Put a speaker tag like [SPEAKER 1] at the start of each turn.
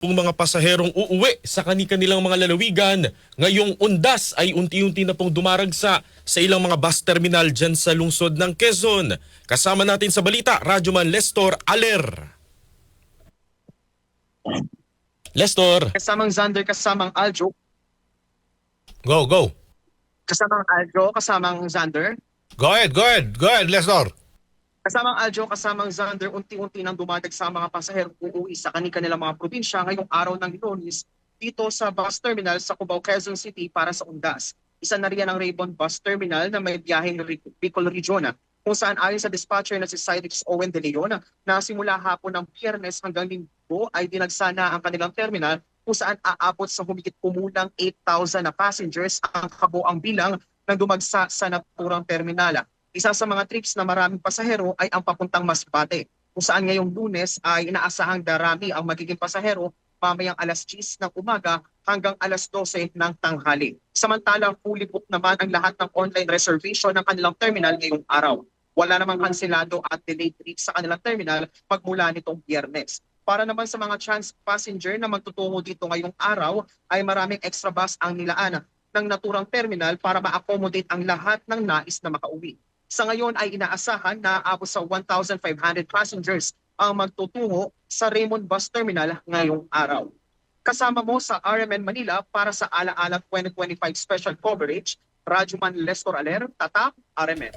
[SPEAKER 1] Kung mga pasaherong uuwi sa kanilang mga lalawigan, ngayong undas ay unti-unti na pong dumaragsa sa ilang mga bus terminal dyan sa lungsod ng Quezon. Kasama natin sa balita, Radyoman Lestor Aler. Lestor,
[SPEAKER 2] Kasamang Xander, kasamang Aljo,
[SPEAKER 1] go.
[SPEAKER 2] kasamang Xander.
[SPEAKER 1] Go ahead, Lestor.
[SPEAKER 2] Kasamang Aljo, kasamang Xander, unti-unti nang dumadag sa mga pasahero uuwi sa kanilang mga probinsya ngayong araw ng Lunes dito sa bus terminal sa Cubao, Quezon City para sa Undas. Isa na riyan ang Raybon Bus Terminal na may biyaheng Bicol Region kung saan ayon sa dispatcher na si Cyrix Owen de Leon na simula hapon ng Biyernes hanggang Linggo ay dinagsana ang kanilang terminal kung saan aabot sa humigit kumulang 8,000 na passengers ang kabuang bilang ng dumagsa sa naturang terminal. Isa sa mga trips na maraming pasahero ay ang papuntang Masbate, kung saan ngayong Lunes ay inaasahang darami ang magiging pasahero mamayang alas 10 ng umaga hanggang alas 12 ng tanghali. Samantalang fully booked naman ang lahat ng online reservation ng kanilang terminal ngayong araw. Wala namang kanselado at delayed trips sa kanilang terminal pagmula nitong Biyernes. Para naman sa mga chance passenger na magtutungo dito ngayong araw ay maraming extra bus ang nilaan ng naturang terminal para ma-accommodate ang lahat ng nais na makauwi. Sa ngayon ay inaasahan na abot sa 1,500 passengers ang magtutungo sa Raymond Bus Terminal ngayong araw. Kasama mo sa RMN Manila para sa Alaala 2025 Special Coverage, Radyoman Lestor Aler, Tatak, RMN.